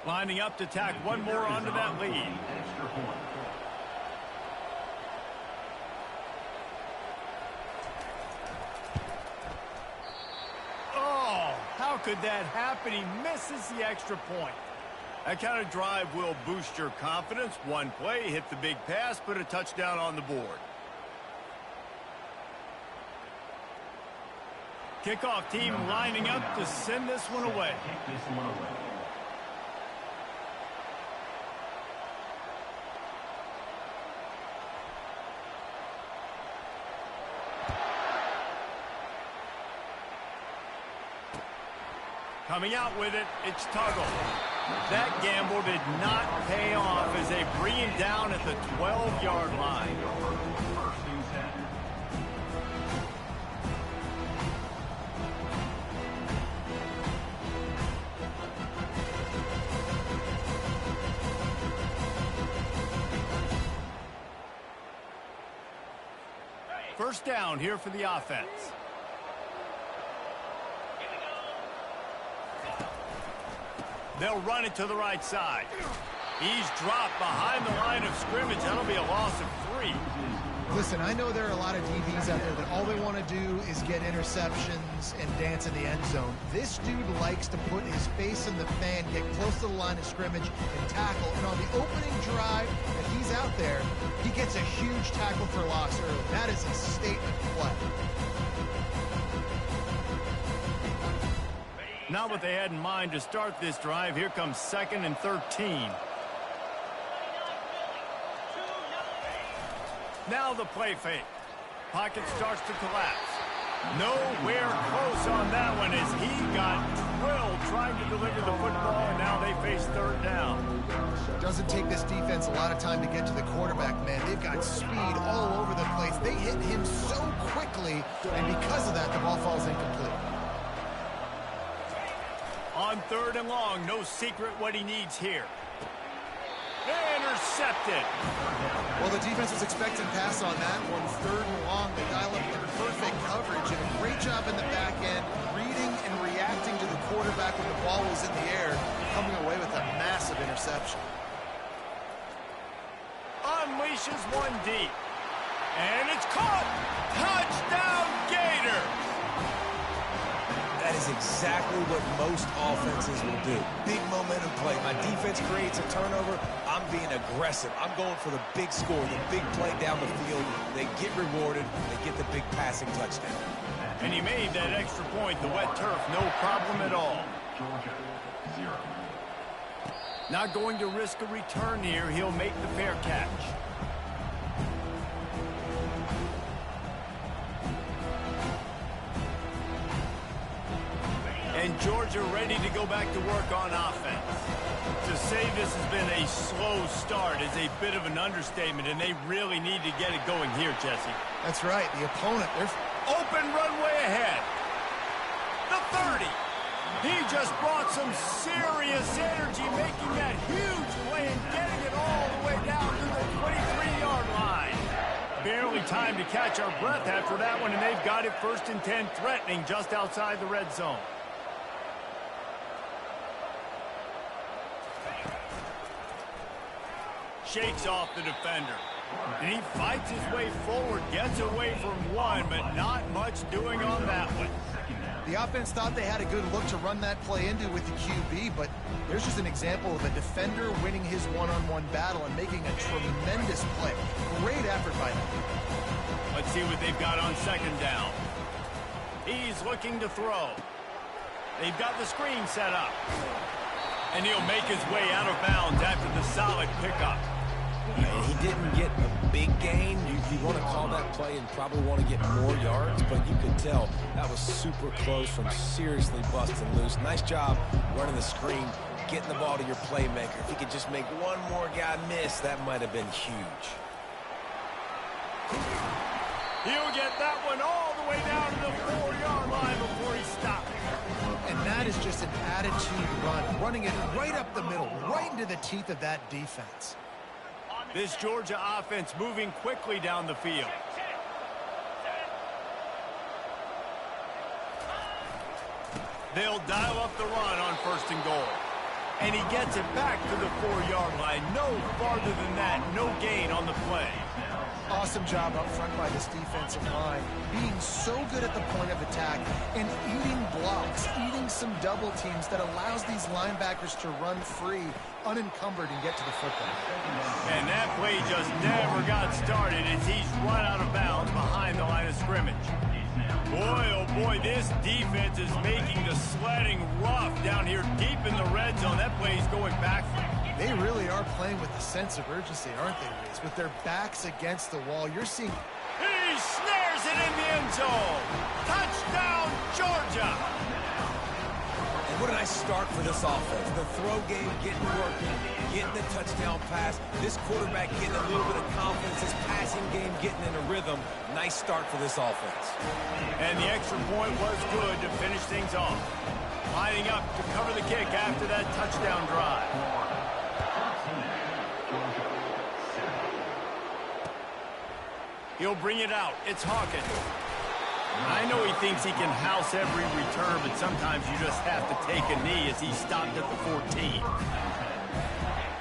Lining up to tack one more onto that lead. Oh, how could that happen? He misses the extra point. That kind of drive will boost your confidence. One play, hit the big pass, put a touchdown on the board. Kickoff team lining up to send this one away. Coming out with it, it's Tuggle. That gamble did not pay off as they bring him down at the 12-yard line. First down here for the offense. They'll run it to the right side. He's dropped behind the line of scrimmage. That'll be a loss of 3. Listen, I know there are a lot of DBs out there that all they want to do is get interceptions and dance in the end zone. This dude likes to put his face in the fan, get close to the line of scrimmage, and tackle. And on the opening drive that he's out there, he gets a huge tackle for loss early. That is a statement play. Not what they had in mind to start this drive. Here comes 2nd and 13. Now the play fake. Pocket starts to collapse. Nowhere close on that one as he got drilled trying to deliver the football, and now they face 3rd down. Doesn't take this defense a lot of time to get to the quarterback, man. They've got speed all over the place. They hit him so quickly, and because of that, the ball falls incomplete. On 3rd and long, no secret what he needs here. Intercepted. Well, the defense was expecting pass on that one. 3rd and long, they dial up the perfect coverage, and a great job in the back end, reading and reacting to the quarterback when the ball was in the air, coming away with a massive interception. Unleashes one deep. And it's caught. Touchdown, Gators. That is exactly what most offenses will do. Big momentum play. My defense creates a turnover. I'm being aggressive. I'm going for the big score, the big play down the field. They get rewarded. They get the big passing touchdown. And he made that extra point. The wet turf, no problem at all. Not going to risk a return here. He'll make the fair catch. And Georgia ready to go back to work on offense. To say this has been a slow start is a bit of an understatement, and they really need to get it going here, Jesse. That's right. The opponent, they're open runway ahead. The 30. He just brought some serious energy, making that huge play and getting it all the way down to the 23-yard line. Barely time to catch our breath after that one, and they've got it 1st and 10, threatening just outside the red zone. Shakes off the defender. And he fights his way forward, gets away from one, but not much doing on that one. The offense thought they had a good look to run that play into with the QB, but there's just an example of a defender winning his one-on-one battle and making a tremendous play. Great effort by them. Let's see what they've got on 2nd down. He's looking to throw. They've got the screen set up. And he'll make his way out of bounds after the solid pickup. And he didn't get a big gain. You want to call that play and probably want to get more yards, but you could tell that was super close from seriously busting loose. Nice job running the screen, getting the ball to your playmaker. If he could just make one more guy miss, that might have been huge. He'll get that one all the way down to the 4-yard line before he stops. And that is just an attitude run, running it right up the middle, right into the teeth of that defense. This Georgia offense moving quickly down the field. They'll dial up the run on 1st and goal. and he gets it back to the 4-yard line. No farther than that, no gain on the play. Awesome job up front by this defensive line, being so good at the point of attack and eating blocks, eating some double teams that allows these linebackers to run free, unencumbered, and get to the football. And that play just never got started as he's run out of bounds behind the line of scrimmage. Boy, oh boy, this defense is making the sledding rough down here deep in the red zone. That play is going back. They really are playing with a sense of urgency, aren't they, Reese? With their backs against the wall, you're seeing... He snares it in the end zone. Touchdown, Georgia. And what a nice start for this offense. The throw game getting working, getting the touchdown pass. This quarterback getting a little bit of confidence. His passing game getting in a rhythm. Nice start for this offense. And the extra point was good to finish things off. Lining up to cover the kick after that touchdown drive. He'll bring it out. It's Hawkins. I know he thinks he can house every return, but sometimes you just have to take a knee as he stopped at the 14.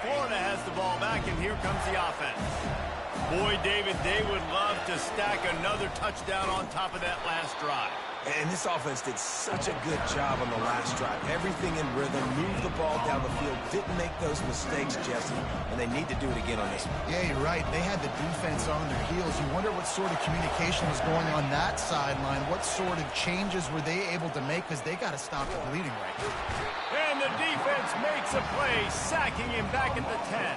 Florida has the ball back, and here comes the offense. Boy, David, they would love to stack another touchdown on top of that last drive. And this offense did such a good job on the last drive. Everything in rhythm, moved the ball down the field, didn't make those mistakes, Jesse, and they need to do it again on this one. Yeah, you're right. They had the defense on their heels. You wonder what sort of communication was going on that sideline. What sort of changes were they able to make, because they got to stop the bleeding right now. And the defense makes a play, sacking him back at the 10.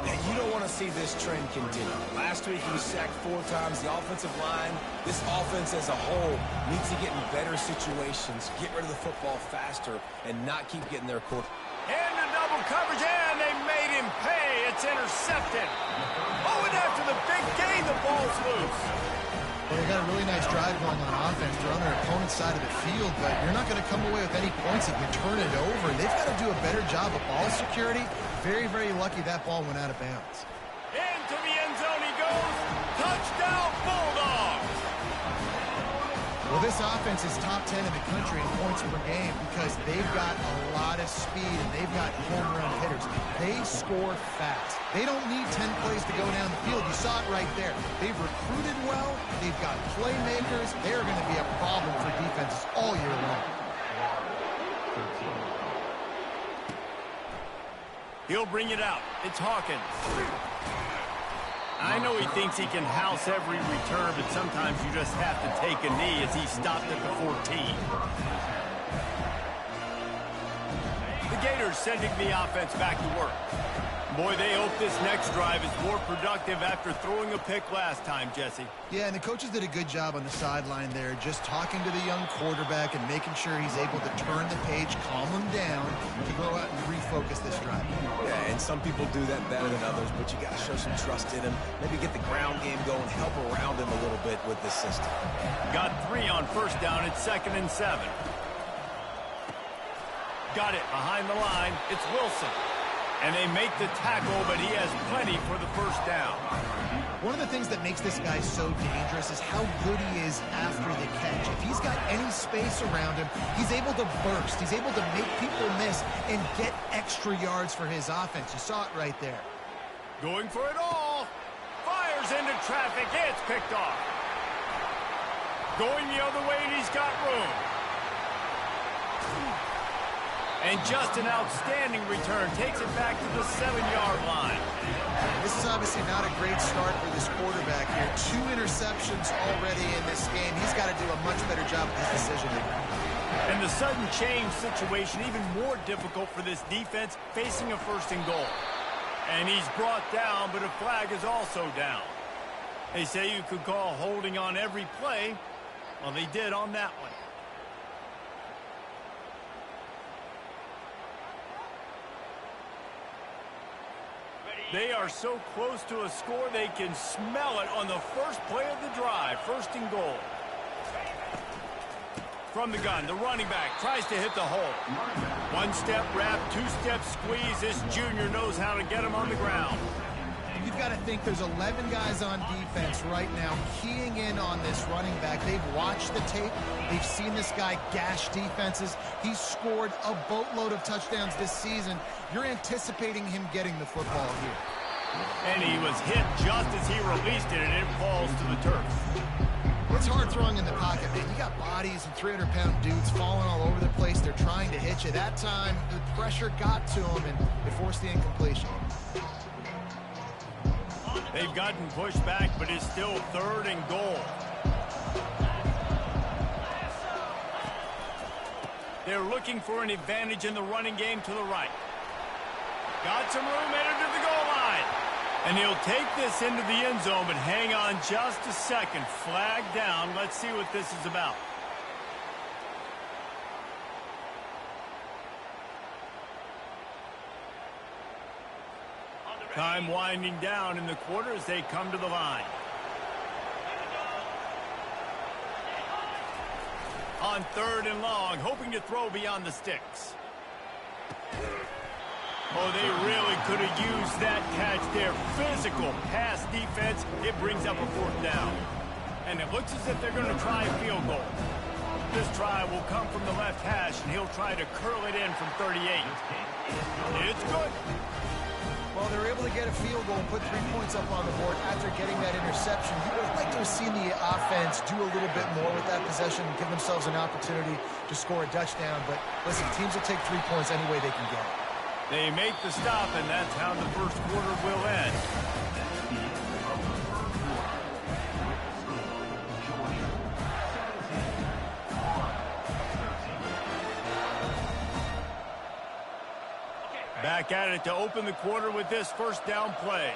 Yeah, you don't want to see this trend continue. Last week he was sacked 4 times. The offensive line, this offense as a whole, needs to get in better situations, get rid of the football faster, and not keep getting their quarter. And the double coverage, and they made him pay. It's intercepted. Oh, and after the big gain, the ball's loose. Well, they got a really nice drive going on offense. They're on their opponent's side of the field, but you're not going to come away with any points if you turn it over. They've got to do a better job of ball security. Very, very lucky that ball went out of bounds. Into the end zone he goes. Touchdown, Bulldogs. Well, this offense is top 10 in the country in points per game because they've got a lot of speed and they've got home run hitters. They score fast. They don't need 10 plays to go down the field. You saw it right there. They've recruited well. They've got playmakers. They're going to be a problem for defenses all year long. He'll bring it out. It's Hawkins. I know he thinks he can house every return, but sometimes you just have to take a knee as he stopped at the 14. The Gators sending the offense back to work. Boy, they hope this next drive is more productive after throwing a pick last time, Jesse. Yeah, and the coaches did a good job on the sideline there, just talking to the young quarterback and making sure he's able to turn the page, calm him down, to go out and refocus this drive. Yeah, and some people do that better than others, but you got to show some trust in him. Maybe get the ground game going, help around him a little bit with this system. Got 3 on first down. It's 2nd and 7. Got it behind the line. It's Wilson. And they make the tackle, but he has plenty for the first down. One of the things that makes this guy so dangerous is how good he is after the catch. If he's got any space around him, he's able to burst. He's able to make people miss and get extra yards for his offense. You saw it right there. Going for it all. Fires into traffic. It's picked off. Going the other way, and he's got room. And just an outstanding return. Takes it back to the 7-yard line. This is obviously not a great start for this quarterback here. 2 interceptions already in this game. He's got to do a much better job with his decision-making. And the sudden change situation even more difficult for this defense facing a 1st and goal. And he's brought down, but a flag is also down. They say you could call holding on every play. Well, they did on that one. They are so close to a score, they can smell it on the first play of the drive. 1st and goal. From the gun, the running back tries to hit the hole. 1-step wrap, 2-step squeeze. This junior knows how to get him on the ground. you've got to think there's 11 guys on defense right now keying in on this running back. They've watched the tape. They've seen this guy gash defenses. He's scored a boatload of touchdowns this season. You're anticipating him getting the football here. And he was hit just as he released it, and it falls to the turf. It's hard throwing in the pocket, man. You got bodies and 300-pound dudes falling all over the place. They're trying to hit you. That time, the pressure got to him, and it forced the incompletion. They've gotten pushed back, but it's still 3rd and goal. They're looking for an advantage in the running game to the right. Got some room headed to the goal line. And he'll take this into the end zone, but hang on just a second. Flag down. Let's see what this is about. Time winding down in the quarter as they come to the line. On 3rd and long, hoping to throw beyond the sticks. Oh, they really could have used that catch there. Physical pass defense. It brings up a 4th down. And it looks as if they're going to try a field goal. This try will come from the left hash, and he'll try to curl it in from 38. It's good. Well, they were able to get a field goal and put 3 points up on the board after getting that interception. You would like to have seen the offense do a little bit more with that possession and give themselves an opportunity to score a touchdown. But listen, teams will take 3 points any way they can get it. They make the stop, and that's how the first quarter will end. Back at it to open the quarter with this first down play.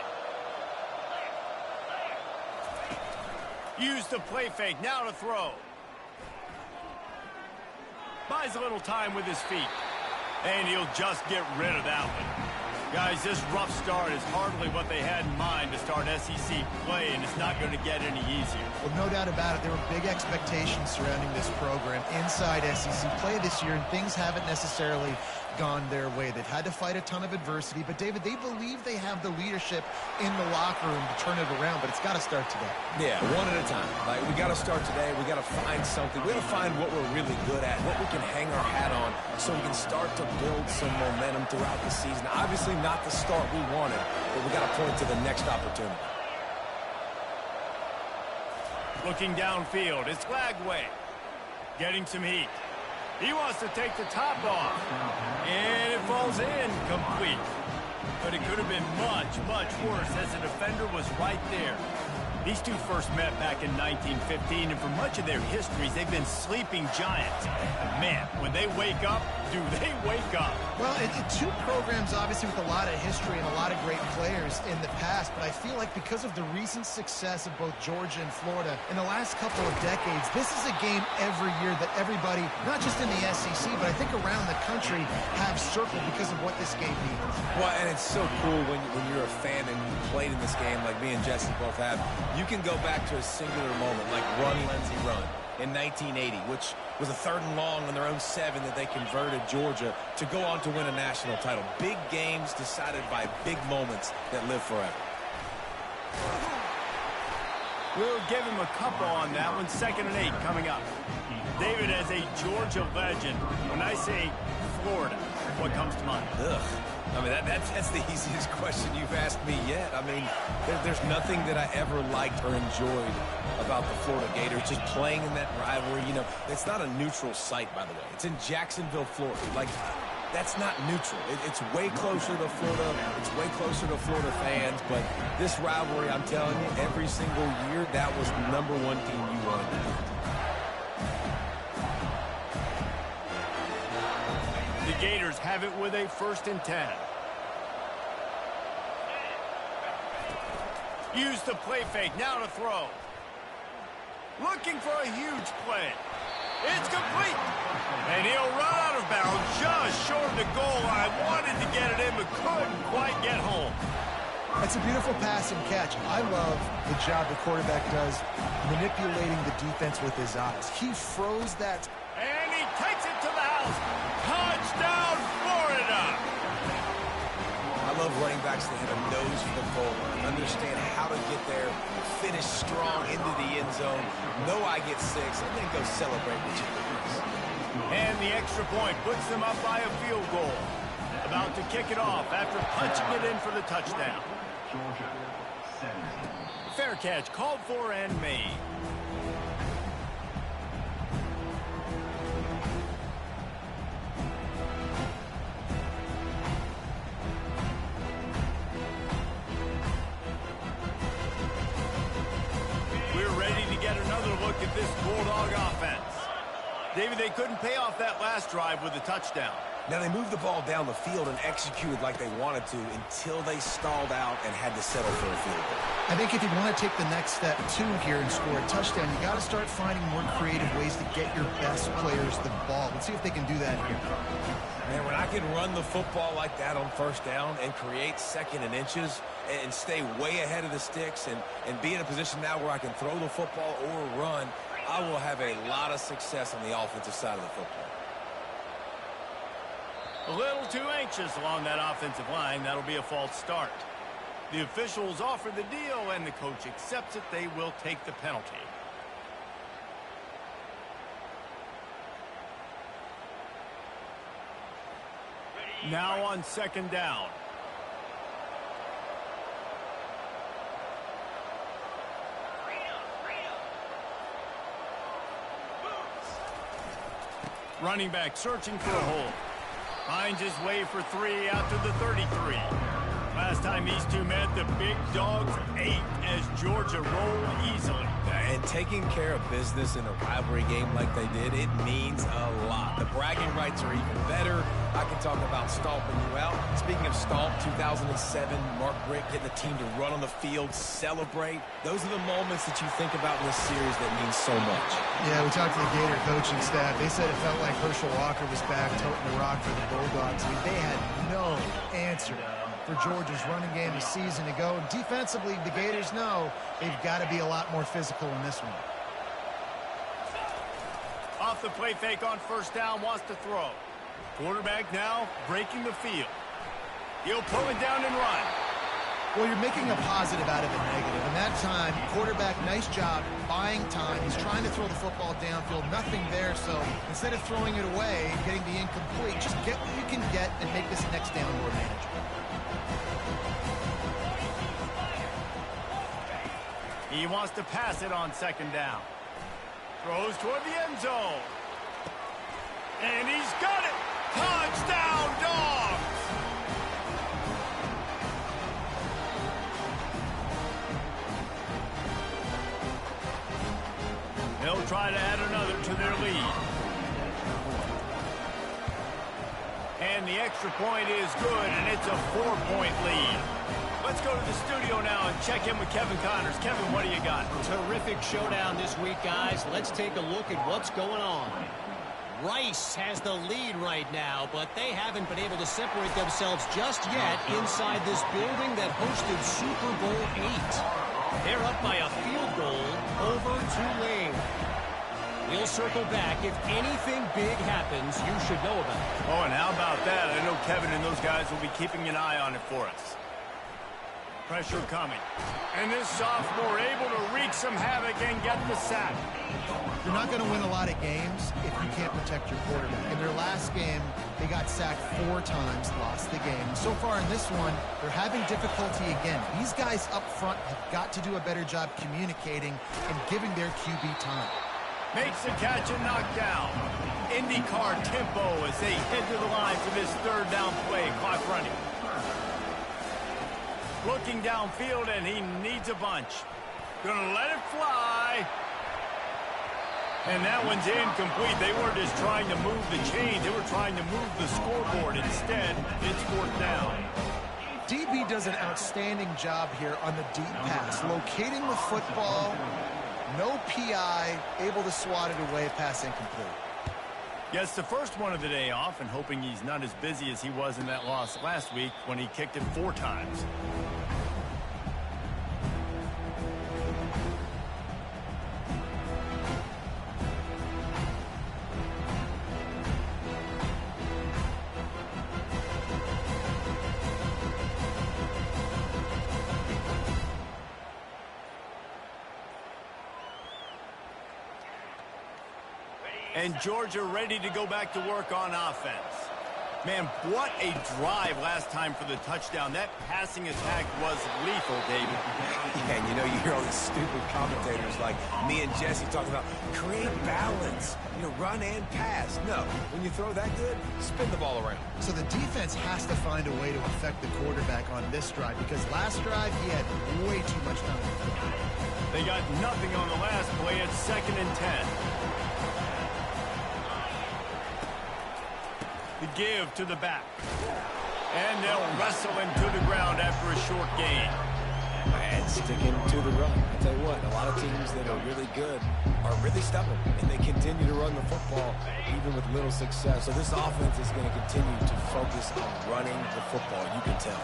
Use the play fake, now to throw. Buys a little time with his feet. And he'll just get rid of that one. Guys, this rough start is hardly what they had in mind to start SEC play, and it's not going to get any easier. Well, no doubt about it. There were big expectations surrounding this program inside SEC play this year, and things haven't necessarily gone their way. They've had to fight a ton of adversity, but David, they believe they have the leadership in the locker room to turn it around, but it's got to start today. Yeah, one at a time. Like, we got to start today. We got to find something. We got to find what we're really good at, what we can hang our hat on, so we can start to build some momentum throughout the season. Obviously not the start we wanted, but we got to point to the next opportunity. Looking downfield, it's Lagway. Getting some heat. He wants to take the top off. And it falls in complete. But it could have been much, much worse as the defender was right there. These two first met back in 1915, and for much of their histories, they've been sleeping giants. But man, when they wake up, do they wake up? Well, two programs, obviously, with a lot of history and a lot of great players in the past, but I feel like because of the recent success of both Georgia and Florida in the last couple of decades, this is a game every year that everybody, not just in the SEC, but I think around the country, have circled because of what this game means. Well, and it's so cool when you're a fan and you played in this game like me and Jesse both have. You can go back to a singular moment like Run Lindsey Run in 1980, which was a 3rd and long on their own 7 that they converted Georgia to go on to win a national title. Big games decided by big moments that live forever. We'll give him a couple on that one. 2nd and 8 coming up. David, as a Georgia legend, when I say Florida, what comes to mind? Ugh. I mean, that's the easiest question you've asked me yet. I mean, there's nothing that I ever liked or enjoyed about the Florida Gators. Just playing in that rivalry, you know, it's not a neutral site, by the way. It's in Jacksonville, Florida. Like, that's not neutral. It's way closer to Florida. It's way closer to Florida fans. But this rivalry, I'm telling you, every single year, that was the #1 team you wanted to beat. The Gators have it with a 1st and 10. Use the play fake, now to throw. Looking for a huge play. It's complete. And he'll run out of bounds just short of the goal line. Wanted to get it in, but couldn't quite get home. It's a beautiful pass and catch. I love the job the quarterback does manipulating the defense with his eyes. He froze that. And he takes it to the house. Touchdown, Florida. I love running back actually have a nose for the goal line, understand how to get there, finish strong into the end zone, know I get 6, and then go celebrate with you. And the extra point puts them up by a field goal. About to kick it off after punching it in for the touchdown. Fair catch called for and made. We're ready to get another look at this Bulldog offense. David, they couldn't pay off that last drive with a touchdown. Now, they moved the ball down the field and executed like they wanted to until they stalled out and had to settle for a field goal. I think if you want to take the next step, too, here and score a touchdown, you got to start finding more creative ways to get your best players the ball. Let's see if they can do that here. Man, when I can run the football like that on first down and create second and inches and stay way ahead of the sticks and be in a position now where I can throw the football or run, I will have a lot of success on the offensive side of the football. A little too anxious along that offensive line. That'll be a false start. The officials offer the deal, and the coach accepts it. They will take the penalty. Now on second down. Running back searching for a hole. Finds his way for 3 out to the 33. Last time these two met, the big dogs ate as Georgia rolled easily. And taking care of business in a rivalry game like they did, it means a lot. The bragging rights are even better. I can talk about stomping you out. Speaking of stomp, 2007, Mark Brick getting the team to run on the field, celebrate. Those are the moments that you think about in this series that mean so much. Yeah, we talked to the Gator coaching staff. They said it felt like Herschel Walker was back toting the rock for the Bulldogs. I mean, they had no answer for Georgia's running game a season ago. Defensively, the Gators know they've got to be a lot more physical in this one. Off the play fake on first down, wants to throw. Quarterback now breaking the field. He'll pull it down and run. Well, you're making a positive out of a negative. And that time, quarterback, nice job, buying time. He's trying to throw the football downfield. Nothing there, so instead of throwing it away and getting the incomplete, just get what you can get and make this next down more manageable. He wants to pass it on second down. Throws toward the end zone. And he's got it! Touchdown, Dogs! They'll try to add another to their lead. And the extra point is good, and it's a 4-point lead. Let's go to the studio now and check in with Kevin Connors. Kevin, what do you got? Terrific showdown this week, guys. Let's take a look at what's going on. Rice has the lead right now, but they haven't been able to separate themselves just yet inside this building that hosted Super Bowl VIII. They're up by a field goal over Tulane. We'll circle back. If anything big happens, you should know about it. Oh, and how about that? I know Kevin and those guys will be keeping an eye on it for us. Pressure coming. And this sophomore able to wreak some havoc and get the sack. You're not going to win a lot of games if you can't protect your quarterback. In their last game, they got sacked 4 times, lost the game. So far in this one, they're having difficulty again. These guys up front have got to do a better job communicating and giving their QB time. Makes the catch and knocked down. IndyCar tempo as they head to the line for this third down play. Clock running. Looking downfield, and he needs a bunch. Gonna let it fly. And that one's incomplete. They weren't just trying to move the chains. They were trying to move the scoreboard. Instead, it's 4th down. DB does an outstanding job here on the deep pass. Locating the football, no PI, able to swat it away, pass incomplete. Gets the first one of the day off and hoping he's not as busy as he was in that loss last week when he kicked it 4 times. And Georgia ready to go back to work on offense. Man, what a drive last time for the touchdown. That passing attack was lethal, David. Yeah, and you know, you hear all these stupid commentators like me and Jesse talking about create balance, you know, run and pass. No, when you throw that good, spin the ball around. So the defense has to find a way to affect the quarterback on this drive because last drive he had way too much time to throw. They got nothing on the last play at 2nd and 10. The give to the back. And they'll wrestle him to the ground after a short gain. And sticking to the run. I tell you what, a lot of teams that are really good are really stubborn, and they continue to run the football even with little success. So this offense is going to continue to focus on running the football, you can tell.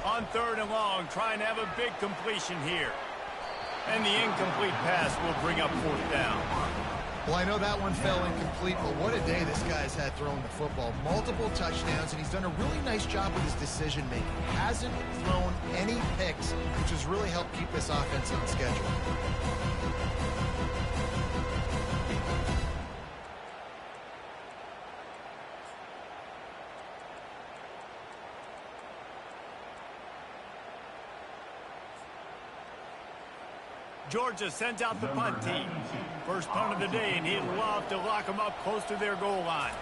On 3rd and long, trying to have a big completion here. And the incomplete pass will bring up 4th down. Well, I know that one fell incomplete, but what a day this guy's had throwing the football. Multiple touchdowns, and he's done a really nice job with his decision-making. Hasn't thrown any picks, which has really helped keep this offense on schedule. Georgia sends out the punt team. First punt of the day, and he'd love to lock them up close to their goal line.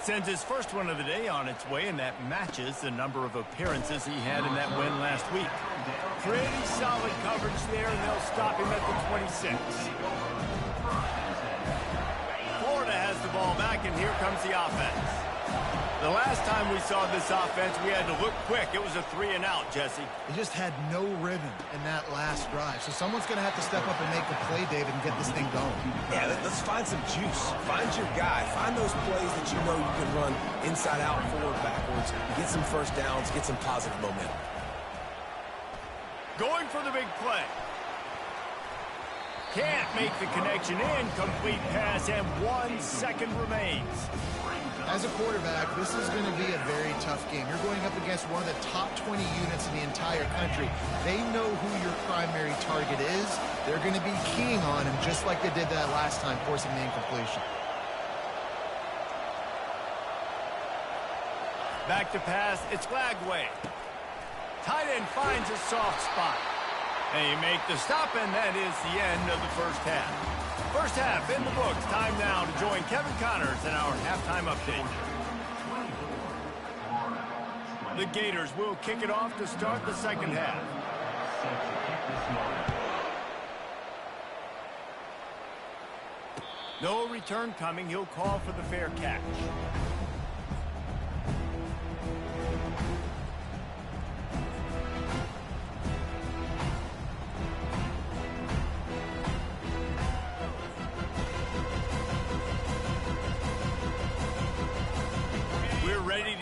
Sends his first one of the day on its way, and that matches the number of appearances he had in that win last week. Pretty solid coverage there, and they'll stop him at the 26. Florida has the ball back, and here comes the offense. The last time we saw this offense, we had to look quick. It was a 3-and-out, Jesse. They just had no rhythm in that last drive. So someone's going to have to step up and make a play, David, and get this thing going. Yeah, let's find some juice. Find your guy. Find those plays that you know you can run inside out, forward, backwards. Get some first downs. Get some positive momentum. Going for the big play. Can't make the connection. Incomplete pass, and 1 second remains. As a quarterback, this is going to be a very tough game. You're going up against one of the top 20 units in the entire country. They know who your primary target is. They're going to be keying on him just like they did that last time, forcing the incompletion. Back to pass. It's Lagway. Tight end finds a soft spot. And you make the stop, and that is the end of the first half. First half in the books. Time now to join Kevin Connors in our halftime update. The Gators will kick it off to start the second half. No return coming. He'll call for the fair catch.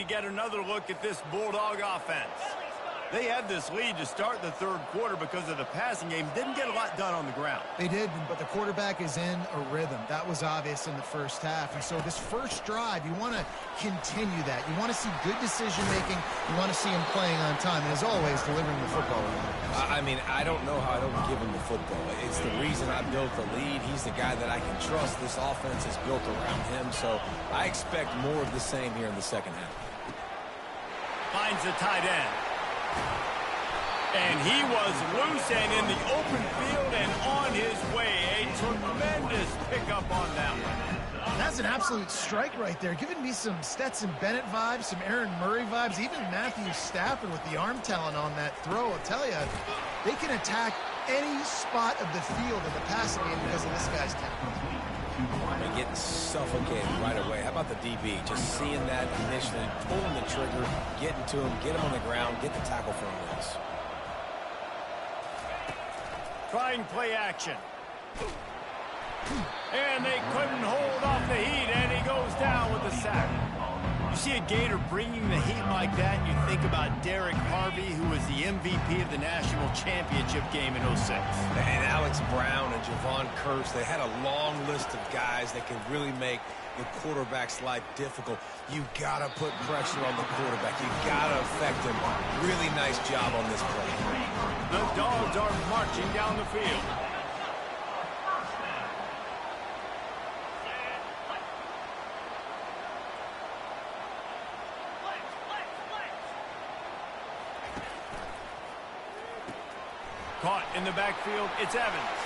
Get another look at this Bulldog offense. They had this lead to start the third quarter because of the passing game. Didn't get a lot done on the ground. They did, but the quarterback is in a rhythm. That was obvious in the first half. And so this first drive, you want to continue that. You want to see good decision-making. You want to see him playing on time. And as always, delivering the football. I mean, I don't know how I don't give him the football. It's the reason I built the lead. He's the guy that I can trust. This offense is built around him. So I expect more of the same here in the second half. Finds the tight end. And he was loose and in the open field and on his way. A tremendous pickup on that one. That's an absolute strike right there. Giving me some Stetson Bennett vibes, some Aaron Murray vibes, even Matthew Stafford with the arm talent on that throw. I'll tell you, they can attack any spot of the field in the passing game because of this guy's talent. And getting suffocated right away. How about the DB? Just seeing that initially, pulling the trigger, getting to him, get him on the ground, get the tackle for a loss. Trying play action. And they couldn't hold off the heat, and he goes down with a sack. You see a Gator bringing the heat like that, you think about Derek Harvey, who was the MVP of the national championship game in 06. And Alex Brown and Javon Curse, they had a long list of guys that can really make the quarterback's life difficult. You got to put pressure on the quarterback. You got to affect him. Really nice job on this play. The Dogs are marching down the field. caught in the backfield. It's Evans.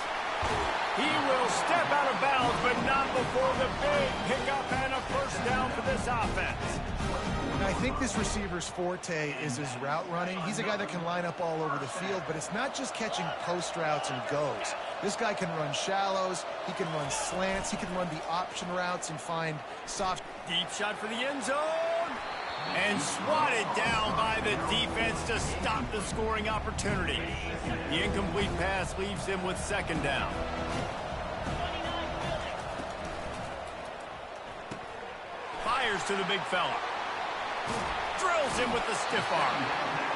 He will step out of bounds, but not before the big pickup and a first down for this offense. And I think this receiver's forte is his route running. He's a guy that can line up all over the field, but it's not just catching post routes and goes. This guy can run shallows, he can run slants, he can run the option routes and find soft. Deep shot for the end zone. And swatted down by the defense to stop the scoring opportunity. The incomplete pass leaves him with second down. Fires to the big fella. Drills him with the stiff arm.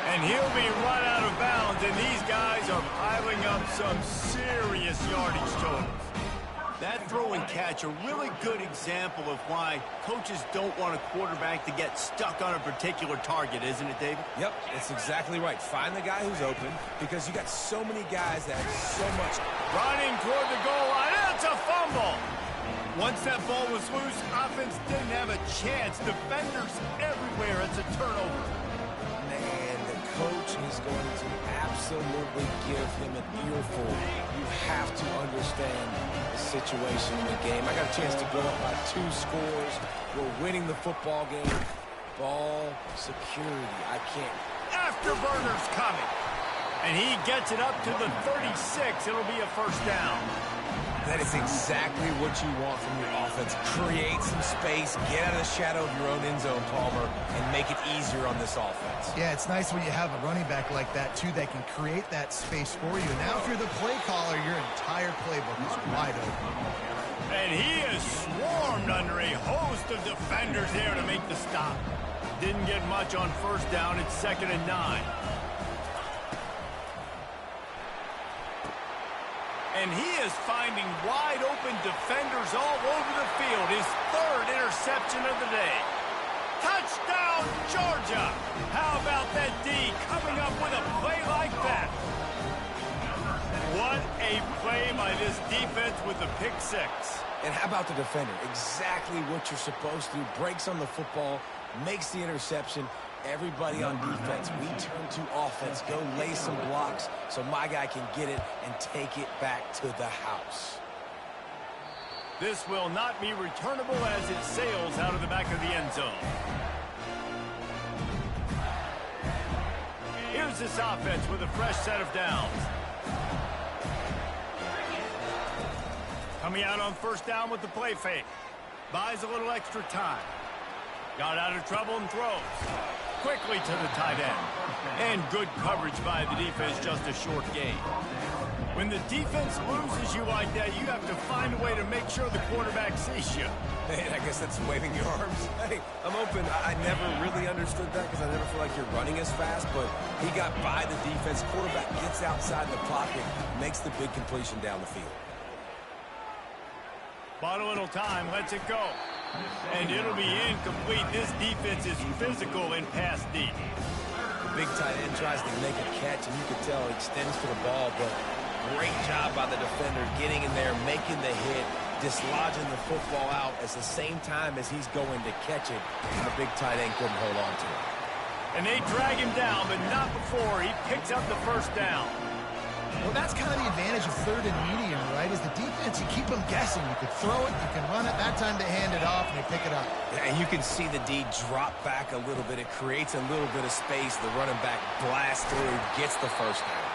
And he'll be run out of bounds, and these guys are piling up some serious yardage totals. That throw and catch, a really good example of why coaches don't want a quarterback to get stuck on a particular target, isn't it, David? Yep, it's exactly right. Find the guy who's open because you got so many guys that have so much. Running toward the goal line, it's a fumble. Once that ball was loose, offense didn't have a chance. Defenders everywhere. It's a turnover. Man, the coach is going to absolutely give him an earful. You have to understand the situation in the game. I got a chance to go up by 2 scores. We're winning the football game. Ball security. I can't. Afterburner's coming. And he gets it up to the 36. It'll be a first down. That is exactly what you want from your offense. Create some space, get out of the shadow of your own end zone, Palmer, and make it easier on this offense. Yeah, it's nice when you have a running back like that, too, that can create that space for you. Now, if you're the play caller, your entire playbook is wide open. And he is swarmed under a host of defenders there to make the stop. Didn't get much on first down. It's 2nd and 9. And he is finding wide-open defenders all over the field. His 3rd interception of the day. Touchdown, Georgia! How about that D coming up with a play like that? What a play by this defense with the pick 6. And how about the defender? Exactly what you're supposed to do. Breaks on the football, makes the interception. Everybody on defense, we turn to offense. Go lay some blocks so my guy can get it and take it back to the house. This will not be returnable as it sails out of the back of the end zone. Here's this offense with a fresh set of downs. Coming out on first down with the play fake. Buys a little extra time. Got out of trouble and throws. Quickly to the tight end. And good coverage by the defense, just a short gain. When the defense loses you like that, you have to find a way to make sure the quarterback sees you. Man, I guess that's waving your arms. Hey, I'm open. I never really understood that because I never feel like you're running as fast, but he got by the defense. Quarterback gets outside the pocket, makes the big completion down the field. Bought a little time, lets it go. And it'll be incomplete. This defense is physical in pass deep. Big tight end tries to make a catch, and you can tell he extends for the ball, but great job by the defender getting in there, making the hit, dislodging the football out at the same time as he's going to catch it, and the big tight end couldn't hold on to it. And they drag him down, but not before he picks up the first down. Well, that's kind of the advantage of 3rd and medium, right? Is the defense, you keep them guessing. You could throw it, you can run it. That time they hand it off and they pick it up. And you can see the D drop back a little bit. It creates a little bit of space. The running back blasts through, gets the first down.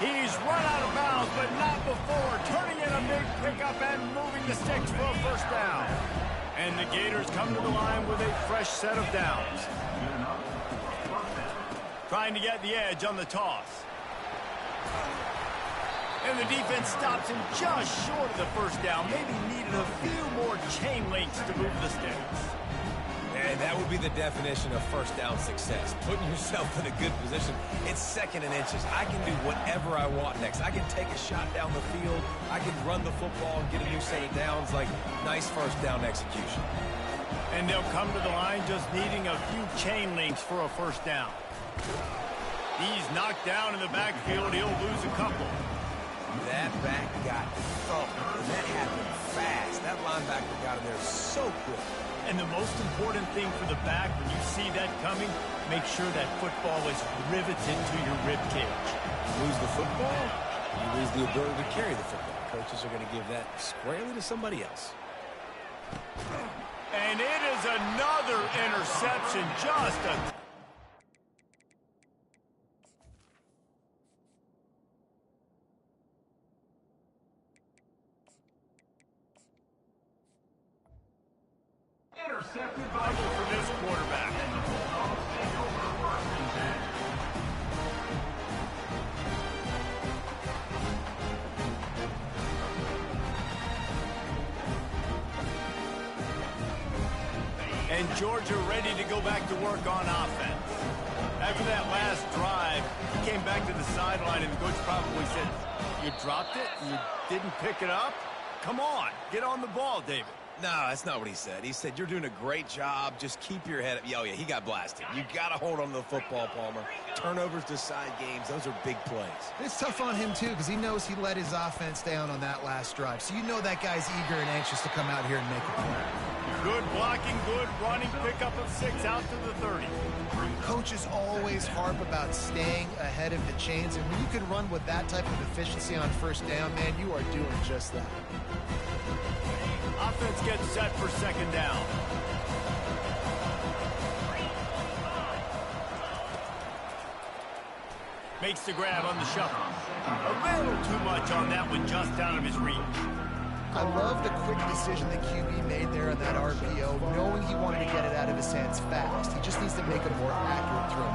He's run out of bounds, but not before. Turning in a big pickup and moving the sticks for a first down. And the Gators come to the line with a fresh set of downs. Trying to get the edge on the toss. And the defense stops him just short of the first down. Maybe needed a few more chain links to move the sticks. And that would be the definition of first down success. Putting yourself in a good position. It's 2nd and inches. I can do whatever I want next. I can take a shot down the field. I can run the football and get a new set of downs. Like, nice first down execution. And they'll come to the line just needing a few chain links for a first down. He's knocked down in the backfield. He'll lose a couple. That back got thumped, and that happened fast. That linebacker got in there so quick. And the most important thing for the back, when you see that coming, make sure that football is riveted to your rib cage. lose the football, you lose the ability to carry the football. Coaches are going to give that squarely to somebody else. And it is another interception. Just a... Intercepted by for this quarterback. And Georgia ready to go back to work on offense. After that last drive, he came back to the sideline, and the coach probably said, "You dropped it? You didn't pick it up? Come on, get on the ball, David." No, that's not what he said. He said, you're doing a great job. Just keep your head up. Oh, yeah, he got blasted. You got to hold on to the football, Palmer. Turnovers decide games. Those are big plays. It's tough on him, too, because he knows he let his offense down on that last drive. So you know that guy's eager and anxious to come out here and make a play. Good blocking, good running, pickup of 6 out to the 30. Coaches always harp about staying ahead of the chains, and when you can run with that type of efficiency on first down, man, you are doing just that. Offense gets set for second down. Makes the grab on the shuffle. A little too much on that one, just out of his reach. I love the quick decision that QB made there on that RPO, knowing he wanted to get it out of his hands fast. He just needs to make a more accurate throw.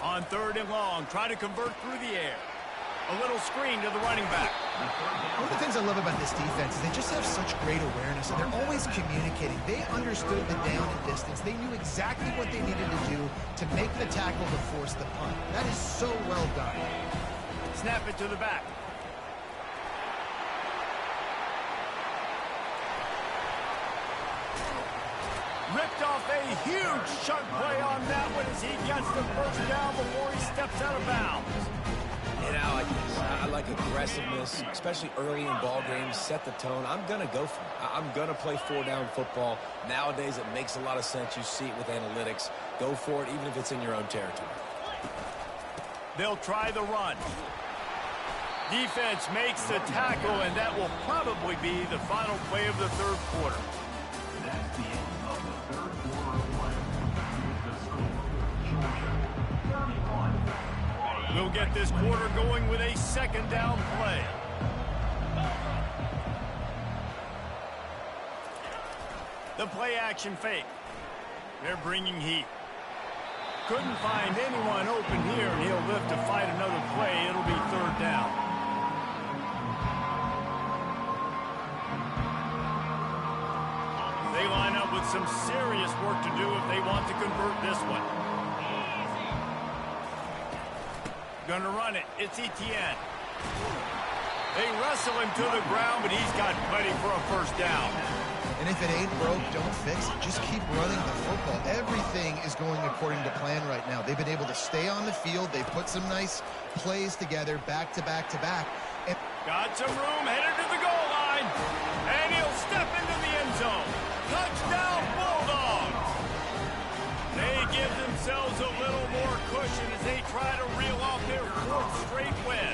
On 3rd and long, try to convert through the air. A little screen to the running back. One of the things I love about this defense is they just have such great awareness, and they're always communicating. They understood the down and distance. They knew exactly what they needed to do to make the tackle to force the punt. That is so well done. Snap it to the back. Ripped off a huge chunk play on that one as he gets the first down before he steps out of bounds. And I like aggressiveness, especially early in ball games. Set the tone. I'm going to go for it. I'm going to play 4-down football. Nowadays, it makes a lot of sense. You see it with analytics. Go for it, even if it's in your own territory. They'll try the run. Defense makes the tackle, and that will probably be the final play of the 3rd quarter. That's the end of the 3rd quarter of play. With the score, Georgia 31. We'll get this quarter going with a 2nd down play. The play action fake. They're bringing heat. Couldn't find anyone open here, and he'll live to fight another play. It'll be 3rd down. They line up with some serious work to do if they want to convert this one. Gonna run it. It's Etienne. They wrestle him to the ground, but he's got plenty for a 1st down. And if it ain't broke, don't fix it. Just keep running the football. Everything is going according to plan right now. They've been able to stay on the field. They've put some nice plays together, back to back to back. And got some room, headed to the goal line. And he'll step into the end zone. Touchdown, Bulldogs! They give themselves a little more cushion as they try to reel off their 4th straight win.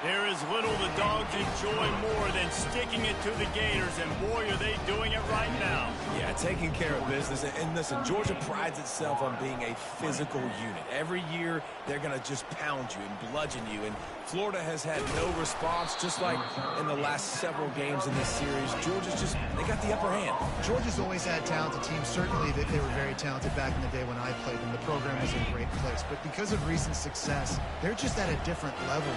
There is little the Dogs enjoy more than sticking it to the Gators, and boy, are they doing it right now. Yeah, taking care of business. And listen, Georgia prides itself on being a physical unit. Every year, they're going to just pound you and bludgeon you. And Florida has had no response, just like in the last several games in this series. Georgia's just, they got the upper hand. Georgia's always had talented teams. Certainly, they were very talented back in the day when I played them. The program was in a great place. But because of recent success, they're just at a different level.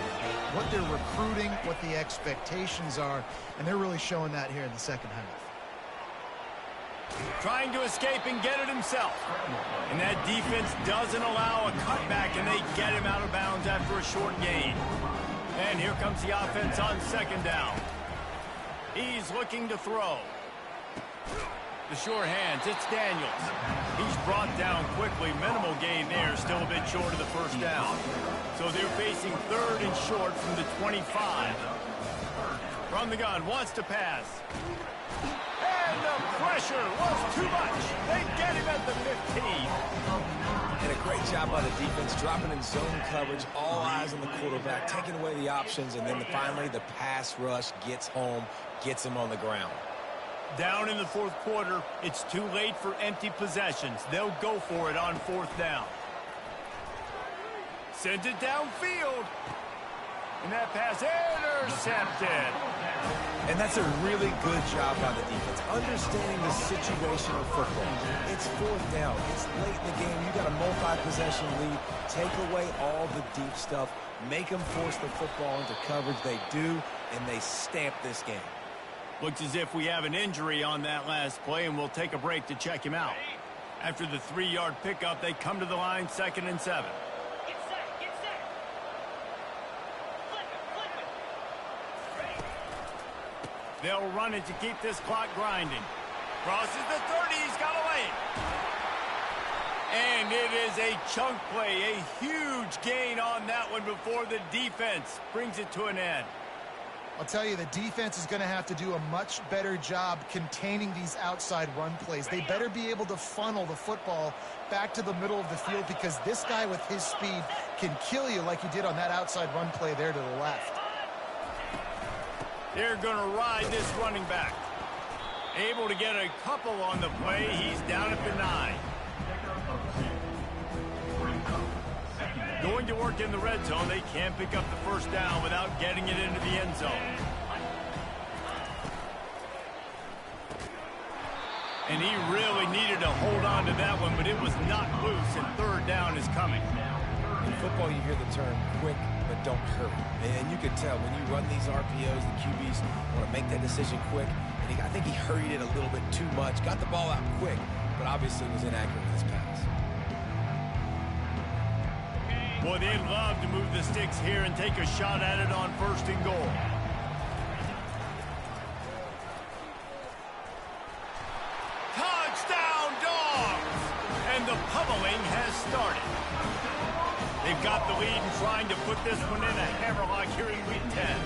What they're recruiting, what the expectations are, and they're really showing that here in the 2nd half. Trying to escape and get it himself. And that defense doesn't allow a cutback, and they get him out of bounds after a short gain. And here comes the offense on 2nd down. He's looking to throw. The sure hands, it's Daniels. He's brought down quickly. Minimal gain there, still a bit short of the 1st down. So they're facing 3rd and short from the 25. From the gun, wants to pass. And the pressure pressure was too much. They get him at the 15. And a great job by the defense, dropping in zone coverage, all eyes on the quarterback, taking away the options, and then finally the pass rush gets home, gets him on the ground. Down in the fourth quarter, it's too late for empty possessions. They'll go for it on fourth down. Sends it downfield. And that pass intercepted. And that's a really good job by the defense, understanding the situation of football. It's fourth down. It's late in the game. You got a multi-possession lead. Take away all the deep stuff. Make them force the football into coverage. They do, and they stamp this game. Looks as if we have an injury on that last play, and we'll take a break to check him out. After the 3-yard pickup, they come to the line, 2nd and 7. They'll run it to keep this clock grinding. Crosses the 30. He's got away. And it is a chunk play, a huge gain on that one before the defense brings it to an end. I'll tell you, the defense is going to have to do a much better job containing these outside run plays. They better be able to funnel the football back to the middle of the field, because this guy with his speed can kill you like he did on that outside run play there to the left. They're going to ride this running back. Able to get a couple on the play. He's down at the 9. Going to work in the red zone. They can't pick up the first down without getting it into the end zone. And he really needed to hold on to that one, but it was not loose, and third down is coming. In football, you hear the term quick, but don't hurry. And you can tell when you run these RPOs, the QBs want to make that decision quick. And I think he hurried it a little bit too much. Got the ball out quick, but obviously was inaccurate in his pass. Boy, they'd love to move the sticks here and take a shot at it on 1st and goal. Touchdown, Dogs! And the pummeling has started. They've got the lead and trying to put this one in a hammerlock here in week 10.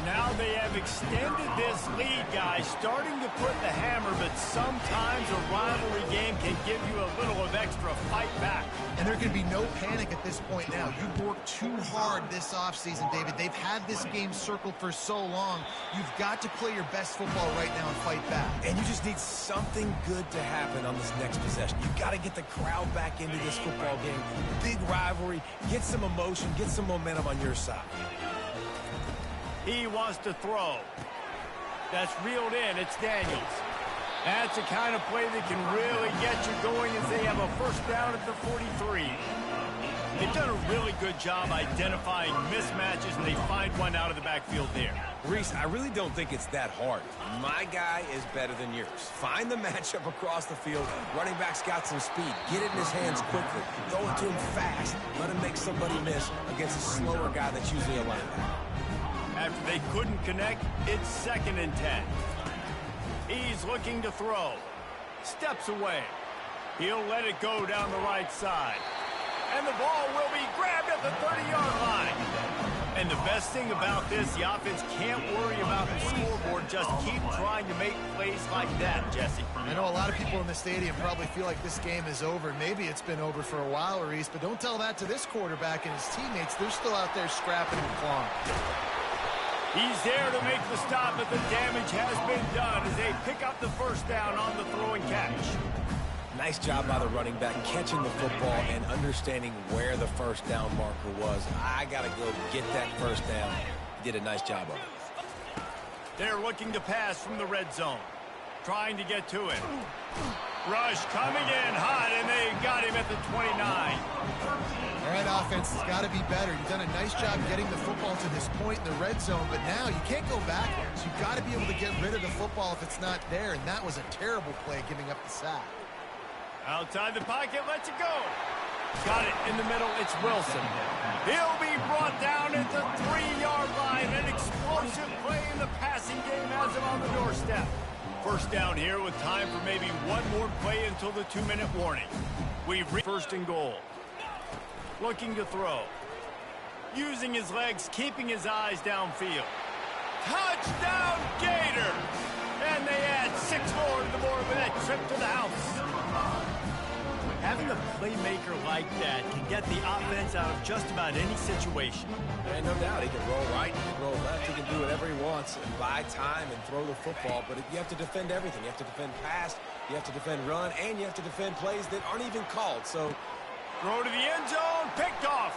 Now they have extended this lead, guys, starting to put the hammer, but sometimes a rivalry game can give you a little of extra fight back. And there can be no panic at this point now. You've worked too hard this offseason, David. They've had this game circled for so long. You've got to play your best football right now and fight back. And you just need something good to happen on this next possession. You've got to get the crowd back into this football game. Big rivalry. Get some emotion. Get some momentum on your side. He wants to throw. That's reeled in. It's Daniels. That's the kind of play that can really get you going as they have a first down at the 43. They've done a really good job identifying mismatches, and they find one out of the backfield there. Reese, I really don't think it's that hard. My guy is better than yours. Find the matchup across the field. Running back's got some speed. Get it in his hands quickly. Throw it to him fast. Let him make somebody miss against a slower guy that's usually a linebacker. After they couldn't connect, it's 2nd and 10. He's looking to throw. Steps away. He'll let it go down the right side. And the ball will be grabbed at the 30-yard line. And the best thing about this, the offense can't worry about the scoreboard. Just keep trying to make plays like that, Jesse. I know a lot of people in the stadium probably feel like this game is over. Maybe it's been over for a while, Reese, but don't tell that to this quarterback and his teammates. They're still out there scrapping and clawing. He's there to make the stop, but the damage has been done as they pick up the first down on the throw and catch. Nice job by the running back catching the football and understanding where the first down marker was. I got to go get that first down. He did a nice job of it. They're looking to pass from the red zone. Trying to get to it. Rush coming in hot, and they got him at the 29. All right, offense has got to be better. You've done a nice job getting the football to this point in the red zone, but now you can't go backwards. You've got to be able to get rid of the football if it's not there, and that was a terrible play, giving up the sack. Outside the pocket, lets it go. Got it in the middle, it's Wilson. He'll be brought down at the 3-yard line. An explosive play in the passing game has him on the doorstep. First down here with time for maybe one more play until the 2-minute warning. We've reached 1st and goal. Looking to throw. Using his legs, keeping his eyes downfield. Touchdown, Gators! And they add 6 more to the for it with that trip to the house. Having a playmaker like that can get the offense out of just about any situation. And no doubt, he can roll right, he can roll left, he can do whatever he wants and buy time and throw the football. But you have to defend everything. You have to defend pass, you have to defend run, and you have to defend plays that aren't even called. So, throw to the end zone, picked off.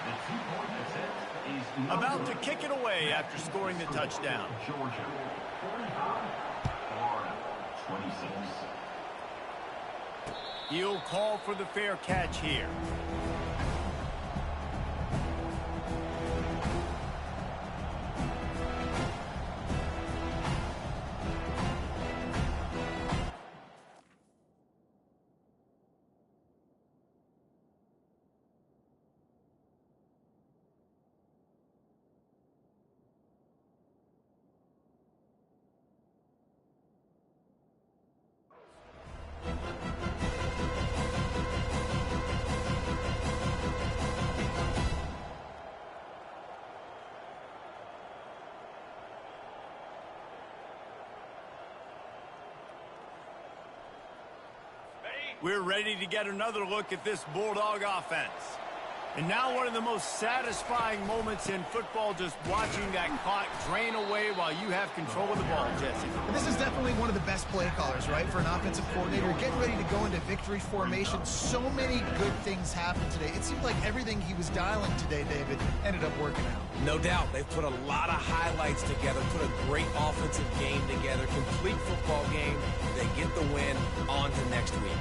The 2-point attempt is About to kick it away after scoring the touchdown. Georgia 45, Florida 26. He'll call for the fair catch here. We're ready to get another look at this Bulldog offense. And now one of the most satisfying moments in football, just watching that clock drain away while you have control of the ball, Jesse. And this is definitely one of the best play callers, right, for an offensive coordinator. Getting ready to go into victory formation. So many good things happened today. It seemed like everything he was dialing today, David, ended up working out. no doubt, they've put a lot of highlights together, put a great offensive game together, complete football game. They get the win. On to next week.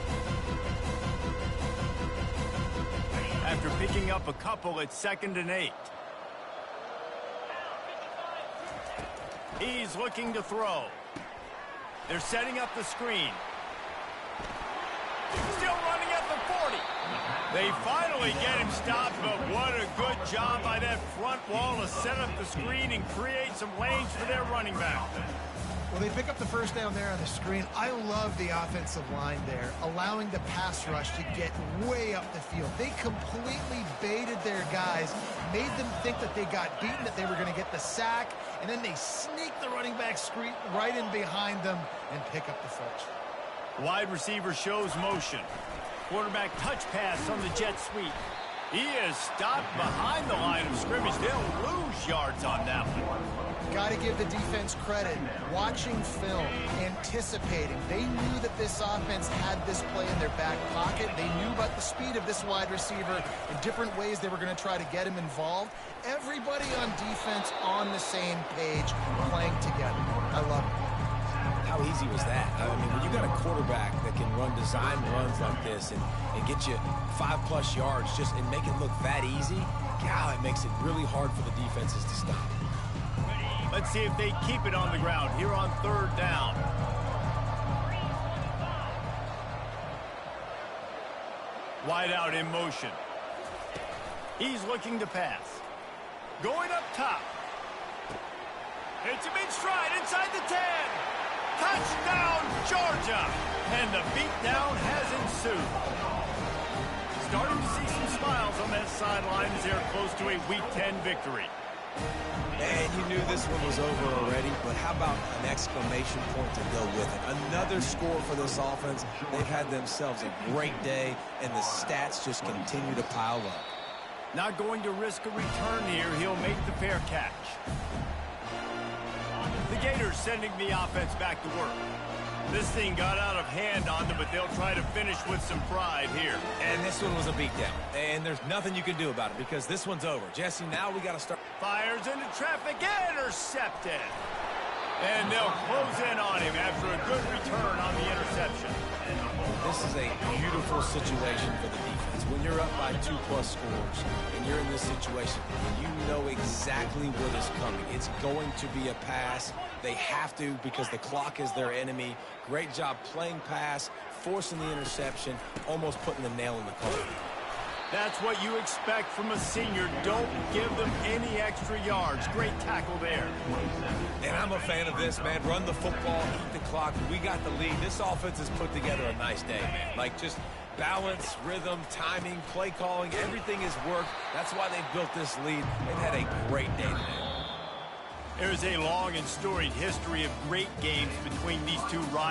After picking up a couple at 2nd and 8. He's looking to throw. They're setting up the screen. Still running at the 40. They finally get him stopped, but what a good job by that front wall to set up the screen and create some lanes for their running back. Well, they pick up the first down there on the screen. I love the offensive line there, allowing the pass rush to get way up the field. They completely baited their guys, made them think that they got beaten, that they were going to get the sack, and then they sneak the running back screen right in behind them and pick up the first. Wide receiver shows motion. Quarterback touch pass on the jet sweep. He is stopped behind the line of scrimmage. They'll lose yards on that one. Got to give the defense credit. Watching film, anticipating. They knew that this offense had this play in their back pocket. They knew about the speed of this wide receiver in different ways they were going to try to get him involved. Everybody on defense on the same page, playing together. I love it. How easy was that? I mean, when you got a quarterback that can run design runs like this and get you 5+ yards just and make it look that easy, God, it makes it really hard for the defenses to stop. Let's see if they keep it on the ground here on 3rd down. Wide out in motion. He's looking to pass. Going up top. Hits him in stride inside the 10. Touchdown, Georgia! And the beatdown has ensued. Starting to see some smiles on that sideline as they're close to a Week 10 victory. And you knew this one was over already, but how about an exclamation point to go with it? Another score for this offense. They've had themselves a great day, and the stats just continue to pile up. Not going to risk a return here. He'll make the fair catch. The Gators sending the offense back to work. This thing got out of hand on them, but they'll try to finish with some pride here. And this one was a beatdown, and there's nothing you can do about it because this one's over. Jesse, now we got to start. Fires into traffic, intercepted. And they'll close in on him after a good return on the interception. This is a beautiful situation for the defense. When you're up by 2+ scores and you're in this situation, you know exactly what is coming. It's going to be a pass. They have to because the clock is their enemy. Great job playing pass, forcing the interception, almost putting the nail in the coffin. That's what you expect from a senior. Don't give them any extra yards. Great tackle there. And I'm a fan of this, man. Run the football, eat the clock. We got the lead. This offense has put together a nice day, man. Like just balance, rhythm, timing, play calling, everything has worked. That's why they built this lead. They've had a great day today. There's a long and storied history of great games between these two rivals.